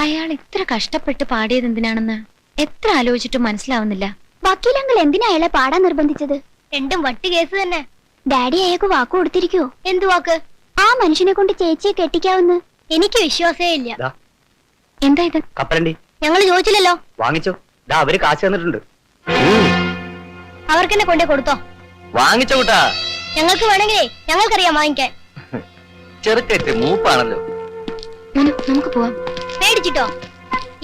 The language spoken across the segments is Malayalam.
അയാൾ ഇത്ര കഷ്ടപ്പെട്ട് പാടിയത് എന്തിനാണെന്ന് എത്ര ആലോചിച്ചിട്ടും മനസ്സിലാവുന്നില്ല. വക്കീലങ്ങൾ എന്തിനാ അയാളെ പാടാൻ നിർബന്ധിച്ചത്? രണ്ടും വട്ടി കേസ് തന്നെ. ഡാഡി അയാൾക്ക് വാക്ക് കൊടുത്തിരിക്കോ? എന്തു വാക്ക്? ആ മനുഷ്യനെ കൊണ്ട് ചേച്ചിയെ കെട്ടിക്കാവുന്ന. എനിക്ക് വിശ്വാസേ ഇല്ല. എന്താ ഇത്? കപ്പലണ്ടി ഞങ്ങൾ ചോദിച്ചില്ലല്ലോ. വാങ്ങിച്ചോ, അവര് കാശ് തന്നിട്ടുണ്ട്. അവർക്കെന്നെ കൊണ്ടേ കൊടുത്തോ? വാങ്ങിച്ചോ കൂട്ടാ. ഞങ്ങൾക്ക് വേണമെങ്കിലേ ഞങ്ങൾക്കറിയാം വാങ്ങിക്കാൻ. ചെറുക്കറ്റ് മൂപ്പാണല്ലോ. നമുക്ക് പോവാം. പേടിച്ചിട്ടോ?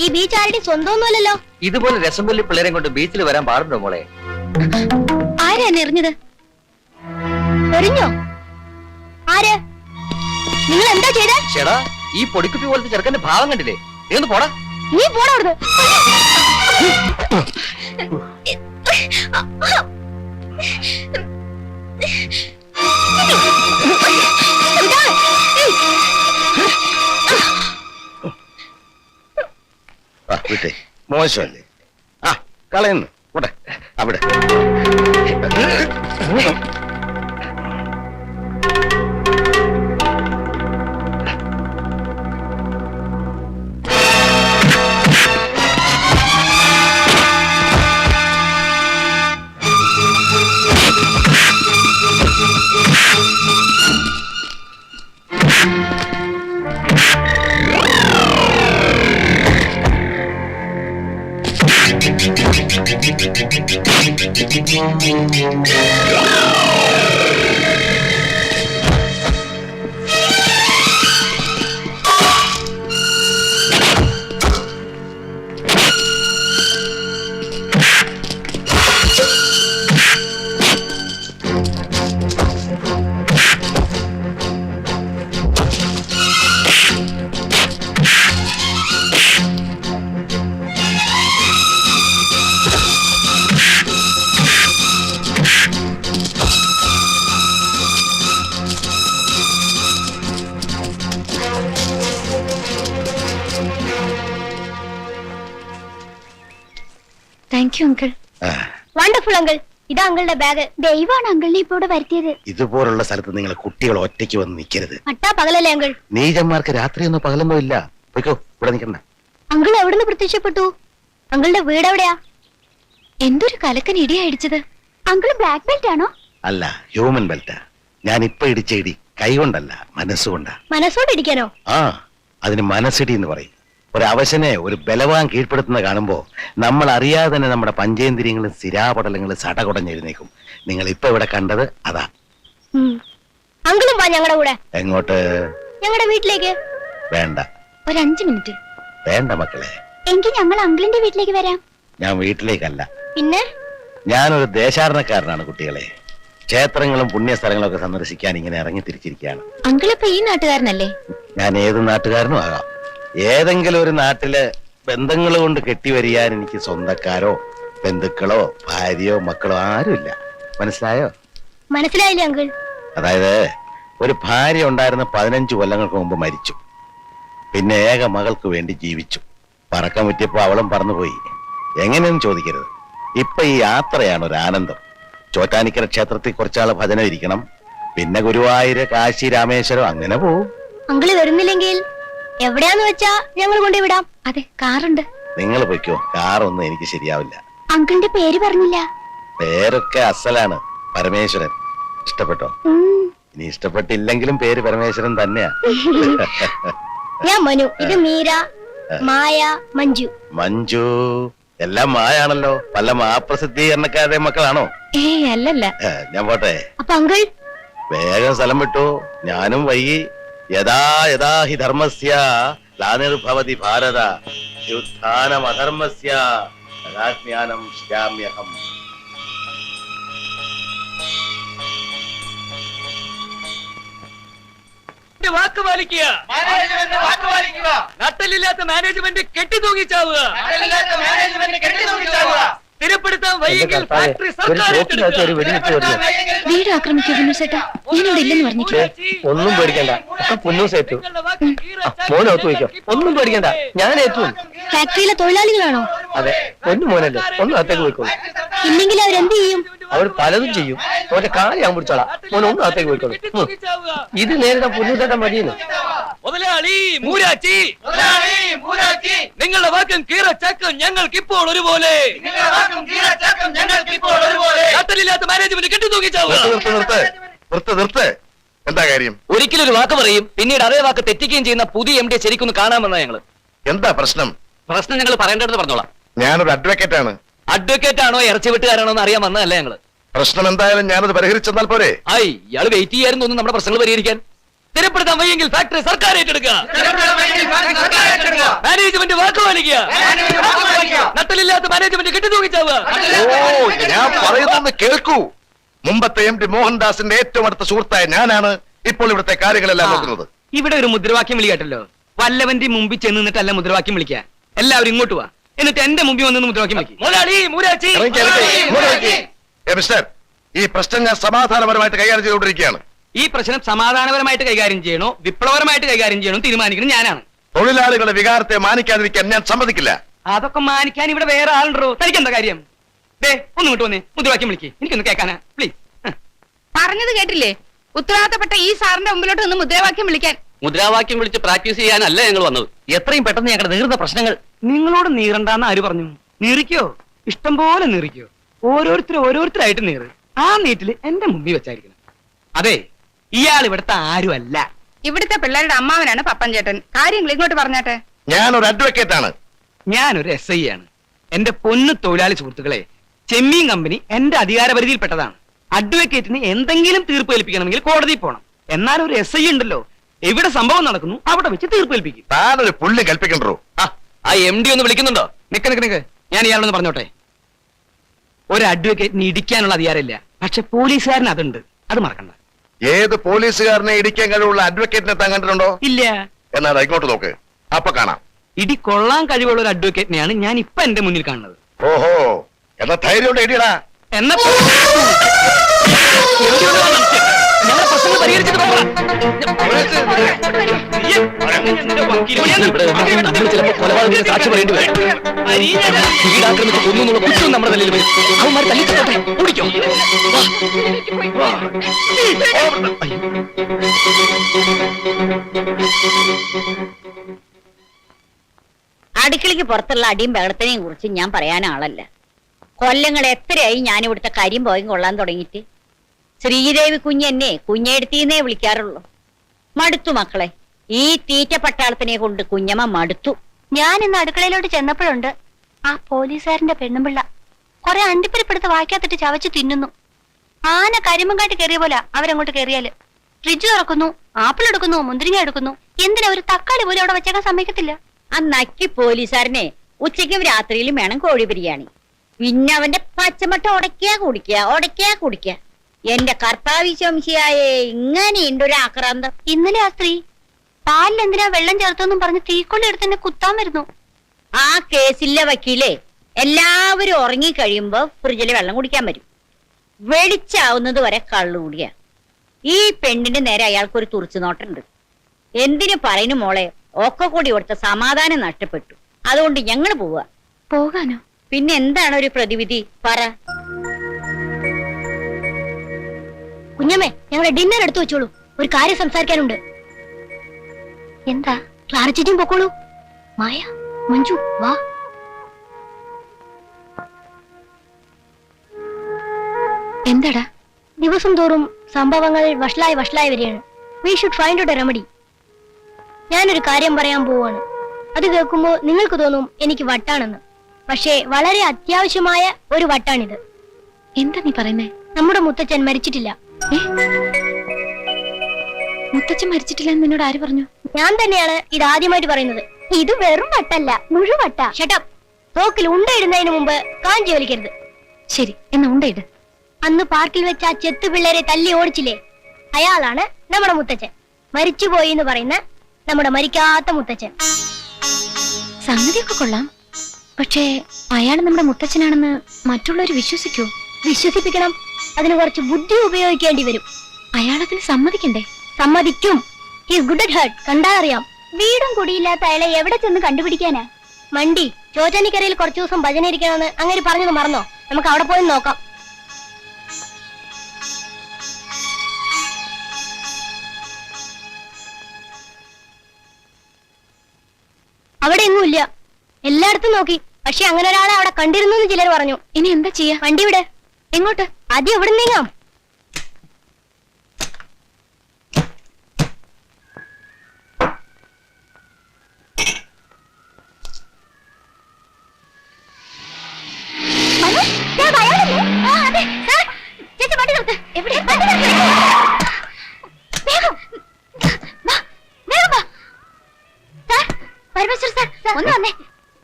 ഈ ബീച്ച് ആരുടെ സ്വന്തമൊന്നുമല്ലല്ലോ. ഇതുപോലെ രസംപൊല്ലി പിള്ളേരെ കൊണ്ട് ബീച്ചിൽ വരാൻ പാടുണ്ടോ മോളെ? ആരാ എറിഞ്ഞത്? എറിഞ്ഞോ? ആര്? നിങ്ങൾ എന്താ ചെയ്തേ? ചേടാ, ഈ പൊടിക്കുപ്പി പോലത്തെ ചെറുക്കന്റെ ഭാവം കണ്ടില്ലേ? നീ പോടാ. നീ പോടാ അവിടുന്ന്. വിട്ടേ, മോശമല്ലേ? ആ കളയുന്നു പോട്ടെ. അവിടെ thank you uncle. Wonderful uncle. ഇതാ അങ്കിളുടെ ബാഗ്. ദൈവമാണ് അങ്കിളിനെ ഇപ്പൊ ഇവിടെ വരുത്തിയത്. ഇതുപോലുള്ള സ്ഥലത്ത് നിങ്ങൾ കുട്ടികൾ ഒറ്റയ്ക്ക് വന്ന് നിൽക്കരുത്. അട്ടാ പകലല്ലേ അങ്കിൾ? നീചന്മാർക്ക് രാത്രിയൊന്നും പകലൊന്നും ഇല്ല. പോയിക്കോ, ഇവിടെ നിൽക്കണ്ട. അങ്കിൾ എവിടുന്ന് പ്രത്യക്ഷപ്പെട്ടു? അങ്കിളുടെ വീട് എവിടെയാ? എന്തൊരു കലക്കൻ ഇടിയാ ഇടിച്ചത്. അങ്കിൾ ബ്ലാക്ക് ബെൽറ്റ് ആണോ? അല്ല, ഹ്യൂമൻ ബെൽറ്റാ. ഞാൻ ഇപ്പൊ ഇടിച്ച ഇടി കൈകൊണ്ടല്ല, മനസ്സുകൊണ്ടാ. മനസ്സോട് ഇടിക്കാനോ? ആ, അതിന് മനസ്സിടി എന്ന് പറയും. ഒരു അവശനെ ഒരു ബലവാൻ കീഴ്പ്പെടുത്തുന്ന കാണുമ്പോ നമ്മൾ അറിയാതെ തന്നെ നമ്മുടെ പഞ്ചേന്ദ്രിയങ്ങളും സ്ഥിരാപടലങ്ങളും സടകുടഞ്ഞെഴുന്നേക്കും. നിങ്ങൾ ഇപ്പൊ ഇവിടെ കണ്ടത് അതാ. അങ്കിളും വാ ഞങ്ങളുടെ കൂടെ. എങ്ങോട്ട്? ഞങ്ങളുടെ വീട്ടിലേക്ക്. വേണ്ട. ഒരു 5 മിനിറ്റ്. വേണ്ട മക്കളെ. എങ്കിൽ ഞങ്ങൾ അങ്കിളിന്റെ വീട്ടിലേക്ക് വരാം. ഞാൻ വീട്ടിലേക്കല്ല. പിന്നെ? ഞാനൊരു ദേശാടനക്കാരനാണ് കുട്ടികളെ. ക്ഷേത്രങ്ങളും പുണ്യസ്ഥലങ്ങളും ഒക്കെ സന്ദർശിക്കാൻ ഇങ്ങനെ ഇറങ്ങി തിരിച്ചിരിക്കുകയാണ്. അങ്കിൾ ഇപ്പൊ ഈ നാട്ടുകാരനല്ലേ? ഞാൻ ഏത് നാട്ടുകാരനും ആകാം. ഏതെങ്കിലും ഒരു നാട്ടില് ബന്ധങ്ങൾ കൊണ്ട് കെട്ടിവരിയാൻ എനിക്ക് സ്വന്തക്കാരോ ബന്ധുക്കളോ ഭാര്യയോ മക്കളോ ആരുമില്ല. മനസ്സിലായോ? മനസ്സിലായില്ല അങ്കിൾ. അതായത് ഒരു ഭാര്യ ഉണ്ടായിരുന്ന 15 കൊല്ലങ്ങൾക്ക് മുമ്പ് മരിച്ചു. പിന്നെ ഏക മകൾക്ക് വേണ്ടി ജീവിച്ചു. പറക്കാൻ പറ്റിയപ്പോ അവളും പറന്നുപോയി. എങ്ങനെയൊന്നും ചോദിക്കരുത്. ഇപ്പൊ ഈ യാത്രയാണ് ഒരു ആനന്ദം. ചോറ്റാനിക്കര ക്ഷേത്രത്തിൽ കുറച്ചാള് ഭജന ഇരിക്കണം. പിന്നെ ഗുരുവായൂര്, കാശി, രാമേശ്വരം അങ്ങനെ പോവും. അങ്കിള് വരുന്നില്ലെങ്കിൽ എവിടെയാന്ന് വെച്ചാ ഞങ്ങൾ കൊണ്ടുവിടാം. അതെ, കാറുണ്ട്. നിങ്ങൾ പൊയ്ക്കോ, കാറൊന്നും എനിക്ക് ശരിയാവില്ല. അങ്കിളിന്റെ പേര് പറഞ്ഞില്ല. പേരൊക്കെ അസലാണ്, പരമേശ്വരൻ. ഇഷ്ടപ്പെട്ടോ? ഇനി ഇഷ്ടപ്പെട്ടില്ലെങ്കിലും പേര് പരമേശ്വരൻ തന്നെയാ. ഞാൻ മനു, ഇത് മീര, മായ, മഞ്ജു. മഞ്ജു എല്ലാം മായാണല്ലോ. വല്ല മാപ്രസിദ്ധീകരണക്കാരുടെ മക്കളാണോ? അല്ലല്ല. ഞാൻ പോട്ടെ. അപ്പൊ അങ്കിൾ വേഗം സ്ഥലം വിട്ടു. ഞാനും വൈകി. യഥാ യഥാ ഹി ധർമ്മസ്യ ഗ്ലാനിർഭവതി ഭാരത യുദ്ധാനമധർമ്മസ്യ തദാജ്ഞാനം ശ്യാമ്യഹം. വാക്ക് പാലിക്കുക. നട്ടലില്ലാത്ത മാനേജ്മെന്റ് കെട്ടിത്തൂങ്ങിച്ചാവുക. സ്ഥിരപ്പെടുത്താൻ വൈകിയെങ്കിൽ ഫാക്ടറി സർക്കാർ വീട് ആക്രമിക്കുക ചേട്ടാ. ഞാനിവിടെ ഇല്ലെന്ന് പറഞ്ഞിട്ടില്ല. ഒന്നും പേടിക്കണ്ട, പൊന്നൂസ് ഏറ്റു. മോനോത്ത് വയ്ക്കോ, ഒന്നും പേടിക്കണ്ട, ഞാൻ ഏറ്റു. ഫാക്ടറിയിലെ തൊഴിലാളികളാണോ? അതെ, പൊന്നു മോനല്ലേ, ഒന്നും അകത്തേക്ക് പോയിക്കോളൂ. ഇല്ലെങ്കിൽ അവരെന്ത് ചെയ്യും? അവർ പലതും ചെയ്യും. അവന്റെ കാലം ഞാൻ പിടിച്ചോളാം. മോനെ ഒന്നും അകത്തേക്ക് പോയിക്കോളൂ. ഇത് നേരിടാൻ പൊന്നൂത്തേട്ടൻ മതിയെന്ന്. മുതലാളി മൂരാച്ചി, മുതലാളി മൂരാച്ചി. നിങ്ങളുടെ വാക്കും കീറച്ചക്കും ഞങ്ങൾക്ക് ഇപ്പോൾ ഒരുപോലെ നട്ടലില്ലാത്ത മാനേജ്മെന്റ് കെട്ടിത്തൂങ്ങി ചാവുക. നിർത്ത്. എന്താ കാര്യം? ഒരിക്കലും ഒരു വാക്ക് പറയും, പിന്നീട് അതേ വാക്ക് തെറ്റിക്കുകയും ചെയ്യുന്ന പുതിയ MD ശരിക്കൊന്ന് കാണാമെന്നാ ഞങ്ങള്. എന്താ പ്രശ്നം? പ്രശ്നം ഞങ്ങൾ പറയേണ്ടത് പറഞ്ഞോളാം. ഞാനൊരു അഡ്വക്കേറ്റ് ആണ്. അഡ്വക്കേറ്റ് ആണോ ഇറച്ചി വെട്ടുകാരാണോ എന്ന് അറിയാൻ വന്നതല്ല ഞങ്ങള്. പ്രശ്നം എന്തായാലും ഞാനത് പരിഹരിച്ചെന്നാൽ പോരെ? ആയി ഇയാള് വെയിറ്റ് ചെയ്യായിരുന്നു തോന്നുന്നു നമ്മുടെ പ്രശ്നങ്ങൾ പരിഹരിക്കാൻ. സ്ഥിരപ്പെടുത്താൻ വയ്യെങ്കിൽ ഫാക്ടറി സർക്കാർ ഏറ്റെടുക്കുക. മാനേജ്മെന്റ് വാക്ക് പാലിക്കുക. നട്ടലില്ലാത്ത മാനേജ്മെന്റ് കെട്ടിത്തൂങ്ങിച്ചാവുക. ഓ, ഞാൻ പറയുന്നത് കേൾക്കൂ. മുമ്പത്തെ MD മോഹൻദാസിന്റെ ഏറ്റവും അടുത്ത സുഹൃത്തായ ഞാനാണ് ഇപ്പോൾ ഇവിടുത്തെ കാര്യങ്ങളെല്ലാം നോക്കുന്നത്. ഇവിടെ ഒരു മുദ്രാവാക്യം വിളി കേട്ടല്ലോ. വല്ലവന്റെ മുമ്പിൽ ചെന്ന് നിന്നിട്ടല്ല മുദ്രാവാക്യം വിളിക്കുക. എല്ലാവരും ഇങ്ങോട്ട് വാ, എന്നിട്ട് എന്റെ മുമ്പിൽ വന്ന് മുദ്രാവാക്യം വിളിക്കും. മിസ്റ്റർ, ഈ പ്രശ്നം ഞാൻ സമാധാനപരമായിട്ട് കൈകാര്യം ചെയ്തുകൊണ്ടിരിക്കുകയാണ്. ഈ പ്രശ്നം സമാധാനപരമായിട്ട് കൈകാര്യം ചെയ്യണോ വിപ്ലവപരമായിട്ട് കൈകാര്യം ചെയ്യണോ തീരുമാനിക്കുന്നത് ഞാനാണ്. തൊഴിലാളികളുടെ വികാരത്തെ മാനിക്കാതിരിക്കാൻ ഞാൻ സമ്മതിക്കില്ല. അതൊക്കെ മാനിക്കാൻ ഇവിടെ വേറെ ആളുണ്ടോ? തനിക്ക് എന്താ കാര്യം? ദേ ഒന്ന് ഇങ്ങോട്ട് വന്നേ, മുദ്രാവാക്യം വിളിക്ക്. എനിക്കൊന്ന് കേൾക്കാനാ പ്ലീസ്. പറഞ്ഞത് കേട്ടില്ലേ? ഉത്തരവാദിത്തപ്പെട്ട ഈ സാറിന്റെ മുമ്പിലോട്ട് ഒന്ന് മുദ്രാവാക്യം വിളിക്കാൻ. മുദ്രാവാക്യം വിളിച്ച് പ്രാക്ടീസ് ചെയ്യാനല്ല ഞങ്ങൾ വന്നത്. എത്രയും പെട്ടെന്ന് ഞങ്ങളുടെ നീറുന്ന പ്രശ്നങ്ങൾ. നിങ്ങളോട് നീറണ്ടെന്ന് ആര് പറഞ്ഞു? നീറിക്കോ, ഇഷ്ടം പോലെ നീറിക്കോ. ഓരോരുത്തരായിട്ട് നീറ്. ആ നീറ്റില് എന്റെ മുമ്പിൽ വെച്ചായിരിക്കണം. അതെ, ഇയാൾ ഇവിടുത്തെ ആരുമല്ല. ഇവിടുത്തെ പിള്ളേരുടെ അമ്മാവനാണ് പപ്പൻ ചേട്ടൻ. കാര്യങ്ങൾ ഇങ്ങോട്ട് പറഞ്ഞാട്ടെ. ഞാനൊരു അഡ്വക്കേറ്റ് ആണ്. ഞാനൊരു SI ആണ്. എന്റെ പൊന്നു തൊഴിലാളി സുഹൃത്തുക്കളെ, ചെമ്മീൻ കമ്പനി എന്റെ അധികാരപരിധിയിൽപ്പെട്ടതാണ്. അഡ്വക്കേറ്റിന് എന്തെങ്കിലും തീർപ്പ് ഏൽപ്പിക്കണമെങ്കിൽ കോടതിയിൽ പോകണം. എന്നാൽ ഒരു SI ഉണ്ടല്ലോ, എവിടെ സംഭവം നടക്കുന്നു അവിടെ വെച്ച് തീർപ്പ് ഏൽപ്പിക്കും. താനൊരു പുള്ളി കൽപ്പിക്കണ്ടോ? ആ MD ഒന്ന് വിളിക്കുന്നുണ്ടോ? നിക്ക്, ഞാൻ ഇയാളൊന്ന് പറഞ്ഞോട്ടെ. ഒരു അഡ്വക്കേറ്റിന് ഇടിക്കാനുള്ള അധികാരമില്ല, പക്ഷെ പോലീസുകാരന് അതുണ്ട്. അത് മറക്കണ്ട. ഏത് പോലീസുകാരനെ ഇടിക്കാൻ കഴിവുള്ള അഡ്വക്കേറ്റിനെ താൻ കണ്ടിട്ടുണ്ടോ? ഇല്ല. എന്നാൽ ഇങ്ങോട്ട് നോക്ക്, അപ്പൊ കാണാം. ഇടി കൊള്ളാൻ കഴിവുള്ള ഒരു അഡ്വക്കേറ്റിനെയാണ് ഞാൻ ഇപ്പൊ എന്റെ മുന്നിൽ കാണുന്നത്. ഓഹോ, എന്നാ ധൈര്യം ഇടിയടാ. എന്നാ ഞങ്ങളുടെ പ്രശ്നങ്ങൾ പരിഹരിച്ചിട്ട് പോകാം. ചിലപ്പോൾ കൊലപാതകത്തിന് സാക്ഷി പറയേണ്ടി വരും. വീടാക്രമിച്ച് കൊന്നുള്ള കുറ്റവും നമ്മുടെ തലയിൽ വരും. അവന്മാർ തല്ലിച്ചോട്ടെ, ഓടിക്കോ. അടുക്കളയ്ക്ക് പുറത്തുള്ള അടിയും ബഹളത്തിനെയും കുറിച്ച് ഞാൻ പറയാൻ ആളല്ല. കൊല്ലങ്ങൾ എത്രയായി ഞാൻ ഇവിടുത്തെ കരിയും പോയും കൊള്ളാൻ തുടങ്ങിയിട്ട്. ശ്രീദേവി കുഞ്ഞെന്നെ കുഞ്ഞെടുത്തീന്നേ വിളിക്കാറുള്ളൂ. മടുത്തു മക്കളെ, ഈ തീറ്റ പട്ടാളത്തിനെ കൊണ്ട് കുഞ്ഞമ്മ മടുത്തു. ഞാൻ ഇന്ന് അടുക്കളയിലോട്ട് ചെന്നപ്പോഴുണ്ട് ആ പോലീസുകാരന്റെ പെണ്ണുമ്പിള്ള കുറെ അണ്ടിപ്പരിപ്പെടുത്ത് വായിക്കാത്തിട്ട് ചവച്ച് തിന്നുന്നു. ആന കരിമ്പം കാട്ടി കയറിയ പോലെ അവരങ്ങോട്ട് കയറിയാല് ഫ്രിഡ്ജ് തുറക്കുന്നു, ആപ്പിൾ എടുക്കുന്നു, മുന്തിരിങ്ങ എടുക്കുന്നു. എന്തിനാ ഒരു തക്കാളി പോലും അവിടെ വെച്ചേക്കാൻ സമ്മതിക്കത്തില്ല. ആ നക്കി പോലീസുകാരനെ ഉച്ചയ്ക്കും രാത്രിയിലും വേണം കോഴി ബിരിയാണി. പിന്നെ അവന്റെ പച്ചമട്ട ഉടയ്ക്കാ കുടിക്കുക. എന്റെ കർത്താവ് ശംശിയായേ, ഇങ്ങനെയുണ്ട് ഒരു ആക്രാന്തം. ഇന്നലെ ആ സ്ത്രീ പാലിൽ എന്തിനാ വെള്ളം ചേർത്തെന്നും പറഞ്ഞ് തീക്കൊള്ളി എടുത്ത് എന്നെ കുത്താൻ വരുന്നു. ആ കേസിലെ വക്കീലേ, എല്ലാവരും ഉറങ്ങി കഴിയുമ്പോ ഫ്രിഡ്ജിലെ വെള്ളം കുടിക്കാൻ വരും. വെളിച്ചാവുന്നത് വരെ കള്ളുകൂടിയ. ഈ പെണ്ണിന്റെ നേരെ അയാൾക്കൊരു തുറച്ചു നോട്ടുണ്ട്. എന്തിനു പറയുന്നു മോളെ, ഒക്കെ കൂടി ഇവിടുത്തെ സമാധാനം നഷ്ടപ്പെട്ടു. അതുകൊണ്ട് ഞങ്ങൾ പോവാ. പോകാനോ? പിന്നെ എന്താണ് ഒരു പ്രതിവിധി പറ. കുഞ്ഞമ്മേ, ഞങ്ങളുടെ ഡിന്നർ എടുത്തു വെച്ചോളൂ. ഒരു കാര്യം സംസാരിക്കാനുണ്ട്. എന്താ? ക്ലാര ചേച്ചിയും പൊക്കോളൂ. മായ, മഞ്ജു വാ. എന്താടാ? ദിവസം തോറും സംഭവങ്ങൾ വഷളായി വരികയാണ്. We should find out A remedy. ഞാനൊരു കാര്യം പറയാൻ പോവാണ്. അത് കേൾക്കുമ്പോ നിങ്ങൾക്ക് തോന്നും എനിക്ക് വട്ടാണെന്ന്. പക്ഷേ വളരെ അത്യാവശ്യമായ ഒരു വട്ടാണിത്. എന്താ നീ പറയുന്നേ? നമ്മുടെ മുത്തച്ഛൻ മരിച്ചിട്ടില്ല. മുത്തച്ഛൻ മരിച്ചിട്ടില്ല എന്ന് നിന്നോട് ആര് പറഞ്ഞു? ഞാൻ തന്നെയാണ് ഇത് ആദ്യമായിട്ട് പറയുന്നത്. ഇത് വെറും വട്ടല്ല, മുഴുവട്ട. ഷട്ടപ്പ്. തോക്കിൽ ഉണ്ടയിടുന്നതിന് മുമ്പ് കാഞ്ചി വലിക്കരുത്. ശരി, എന്നാ ഉണ്ടയിട്. അന്ന് പാർക്കിൽ വെച്ച് ആ ചെത്തു പിള്ളേരെ തല്ലി ഓടിച്ചില്ലേ, അയാളാണ് നമ്മുടെ മുത്തച്ഛൻ. മരിച്ചുപോയി എന്ന് പറയുന്ന നമ്മുടെ മരിക്കാത്ത മുത്തച്ഛൻ. സംഗതിയൊക്കെ കൊള്ളാം, പക്ഷേ അയാൾ നമ്മുടെ മുത്തച്ഛനാണെന്ന് മറ്റുള്ളവർ വിശ്വസിക്കൂ? വിശ്വസിപ്പിക്കണം. അതിന് കുറച്ച് ബുദ്ധി ഉപയോഗിക്കേണ്ടി വരും. അയാളതിന് സമ്മതിക്കണ്ടേ? സമ്മതിക്കും. His good at heart. കണ്ടാ അറിയാം. വീടും കുടിയില്ലാത്ത അയാളെ എവിടെ ചെന്ന് കണ്ടുപിടിക്കാനാ? മണ്ടി ചോറ്റാനിക്കരയിൽ കുറച്ചു ദിവസം ഭജന ഇരിക്കണമെന്ന് അങ്ങനെ പറഞ്ഞത് മറന്നോ? നമുക്ക് അവിടെ പോയി നോക്കാം. അവിടെ എങ്ങും ഇല്ല. എല്ലായിടത്തും നോക്കി, പക്ഷെ അങ്ങനെ ഒരാളെ അവിടെ കണ്ടിരുന്നു എന്ന് ചിലർ പറഞ്ഞു. ഇനി എന്താ ചെയ്യാ? വണ്ടി ഇവിടെ. എങ്ങോട്ട്? ആദ്യം എവിടെ നീങ്ങാം? ഒന്ന് വന്നേ,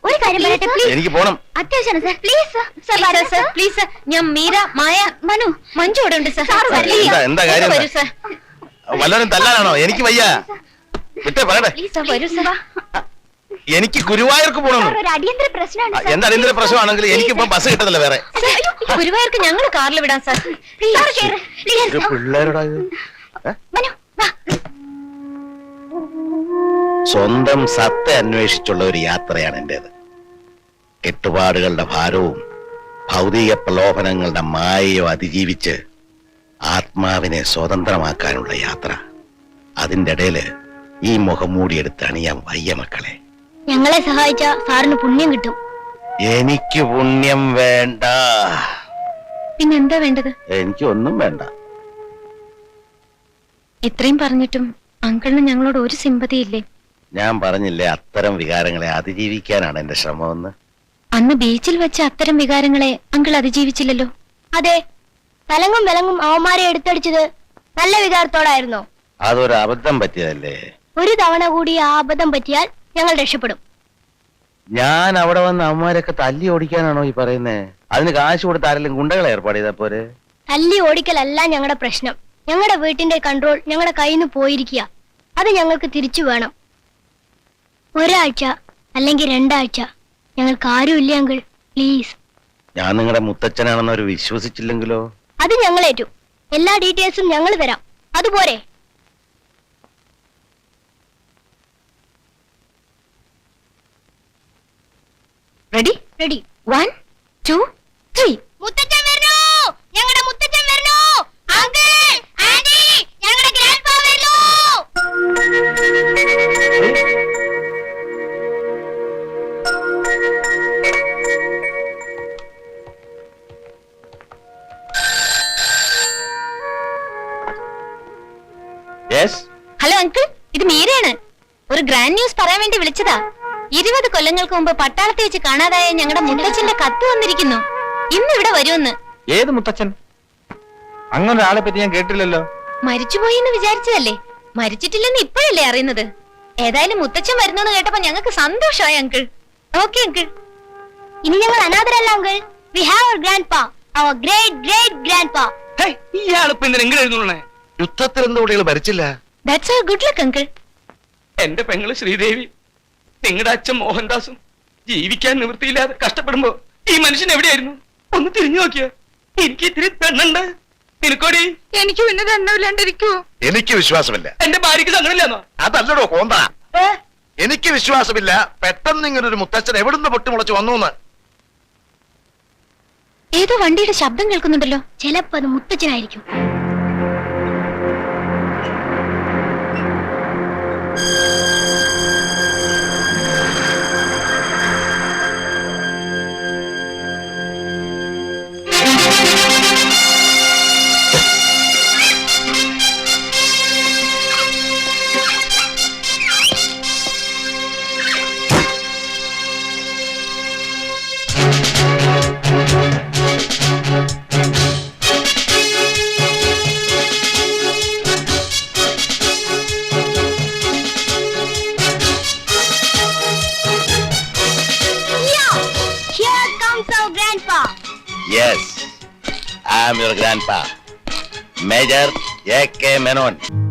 ഒരു കാര്യം പറയട്ടെ പ്ലീസ്. എനിക്ക് പോണം. അത്യാവശ്യമാണ് sir, please sir please sir, ഞാൻ മീര, മായ, മനു, മഞ്ജു ഇവിടെ ഉണ്ട് സർ. എന്താ കാര്യം? വരൂ സർ. വല്ലവരും തല്ലാനാണോ? എനിക്ക് വയ്യ. വിട്ടേ പറയട്ടെ. പ്ലീസ് സർ, വരൂ സർ. എനിക്ക് ഗുരുവായൂർക്ക് പോകണം. ഒരു അടിയന്തര പ്രശ്നമാണ്. എന്താ അടിയന്തര പ്രശ്നമാണെങ്കിൽ എനിക്കിപ്പോ ബസ് കിട്ടത്തില്ല വേറെ. ഗുരുവായൂർക്ക് ഞങ്ങൾ കാറിൽ വിടാം സർ. ഇത് പിള്ളേരോടാ ഇത്? സ്വന്തം സത്ത അന്വേഷിച്ചുള്ള ഒരു യാത്രയാണ് എന്റേത്. കെട്ടുപാടുകളുടെ ഭാരവും ഭൗതിക പ്രലോഭനങ്ങളുടെ മായയോ അതിജീവിച്ച് ആത്മാവിനെ സ്വതന്ത്രമാക്കാനുള്ള യാത്ര. അതിന്റെ ഇടയില് ഈ മുഖം മൂടിയെടുത്ത് അണിയാൻ വയ്യ മക്കളെ. ഞങ്ങളെ സഹായിച്ച സാറിന് പുണ്യം കിട്ടും. എനിക്ക് പുണ്യം വേണ്ട. പിന്നെന്താ വേണ്ടത്? എനിക്കൊന്നും വേണ്ട. ഇത്രയും പറഞ്ഞിട്ടും അങ്കിളിന് ഞങ്ങളോട് ഒരു സിമ്പതിയില്ലേ? ഞാൻ പറഞ്ഞില്ലേ, അത്തരം വികാരങ്ങളെ അതിജീവിക്കാനാണ് എന്റെ ശ്രമമെന്ന്. അന്ന് ബീച്ചിൽ വെച്ച അത്തരം വികാരങ്ങളെ അങ്കിൾ അതിജീവിച്ചില്ലല്ലോ. അതെ, തലങ്ങും വിലങ്ങും അവന്മാരെ എടുത്തടിച്ചത് നല്ല വികാരത്തോടായിരുന്നോ? അതൊരു അബദ്ധം പറ്റിയതല്ലേ. ഒരു തവണ കൂടി ആ അബദ്ധം പറ്റിയാൽ ഞങ്ങൾ രക്ഷപ്പെടും. ഞാൻ അവിടെ വന്ന് അവന്മാരൊക്കെ തല്ലി ഓടിക്കാനാണോ ഈ പറയുന്നേ? അതിന് കാശ് കൊടുത്ത് ആരെങ്കിലും ഗുണ്ടകളെ ഏർപ്പാട് ചെയ്താ പോരെ? തല്ലി ഓടിക്കലല്ല ഞങ്ങളുടെ പ്രശ്നം. ഞങ്ങളുടെ വീട്ടിന്റെ കൺട്രോൾ ഞങ്ങളുടെ കയ്യിൽ നിന്ന് പോയിരിക്കുക. അത് ഞങ്ങൾക്ക് തിരിച്ചു വേണം. ഒരാഴ്ച അല്ലെങ്കിൽ 2 ആഴ്ച ഞങ്ങൾക്ക് ആരും ഇല്ല അങ്കിൾ, പ്ലീസ്. ഞാൻ നിങ്ങളുടെ മുത്തച്ഛനാണെന്ന് അവർ വിശ്വസിച്ചില്ലെങ്കിലോ? അത് ഞങ്ങളേറ്റു. എല്ലാ ഡീറ്റെയിൽസും ഞങ്ങൾ തരാം. അതുപോരെ? റെഡി? റെഡി. 1 2 3. മുത്തച്ഛൻ വരണോ! ഞങ്ങളുടെ മുത്തച്ഛൻ വരണോ! അങ്കിൾ, ആന്റി, ഞങ്ങളുടെ ഗ്രാൻഡ്പാ വരണോ! ഹലോ അങ്കിൾ, ഇത് മീരയാണ്. ഒരു ഗ്രാൻഡ് ന്യൂസ് പറയാൻ വേണ്ടി വിളിച്ചതാ. 20 കൊല്ലങ്ങൾക്ക് മുമ്പ് പട്ടാളത്തിൽ വെച്ച് കാണാതായ ഞങ്ങളുടെ മുത്തച്ഛന്റെ കത്ത് വന്നിരിക്കുന്നു. ഇന്ന് ഇവിടെ വരുമെന്ന്. ഏത് മുത്തച്ഛൻ? അങ്ങനെ ഒരാളെ പറ്റി ഞാൻ കേട്ടില്ലല്ലോ. മരിച്ചുപോയി എന്ന് വിചാരിച്ചതല്ലേ? മരിച്ചിട്ടില്ലെന്ന് ഇപ്പോഴല്ലേ അറിയുന്നത്. ഏതായാലും മുത്തച്ഛൻ വരുന്നെന്ന് കേട്ടപ്പോ ഞങ്ങൾക്ക് സന്തോഷമായി അങ്കിൾ. Okay uncle. ഇനി ഞങ്ങൾ അനാഥരല്ല uncle. We have our grandpa, our great great grandpa. ഇയാളിപ്പോ എന്തിനാ എങ്ങനെ എഴുതുള്ളേ? യുദ്ധത്തിൽ എന്തുകൂടികൾ ഭരിച്ചില്ല. That's all good luck uncle. എന്റെ പെങ്ങള് ശ്രീദേവി, നിങ്ങളുടെ അച്ഛൻ മോഹൻദാസും ജീവിക്കാൻ നിവൃത്തിയില്ലാതെ കഷ്ടപ്പെടുമ്പോ ഈ മനുഷ്യൻ എവിടെയായിരുന്നു? ഒന്ന് തിരിഞ്ഞു നോക്കിയോ. എനിക്ക് ഇത്തിരി പെണ്ണുണ്ട്. നിനക്കോടി? എനിക്ക് പിന്നെ ദണ്ണമില്ലാണ്ടിരിക്കൂ. എനിക്ക് വിശ്വാസമില്ല. എന്റെ ഭാര്യക്ക് സങ്കടമില്ലെന്നോ? അതല്ലടോ കോന്ത. എനിക്ക് വിശ്വാസമില്ല പെട്ടെന്ന് ഇങ്ങനെ ഒരു മുത്തച്ഛൻ എവിടുന്ന് പൊട്ടിമുളച്ച് വന്നു. ഏതോ വണ്ടിയുടെ ശബ്ദം കേൾക്കുന്നുണ്ടല്ലോ. ചിലപ്പോ അത് മുത്തച്ഛനായിരിക്കും. Yes, I am your grandpa, Major A.K. Menon.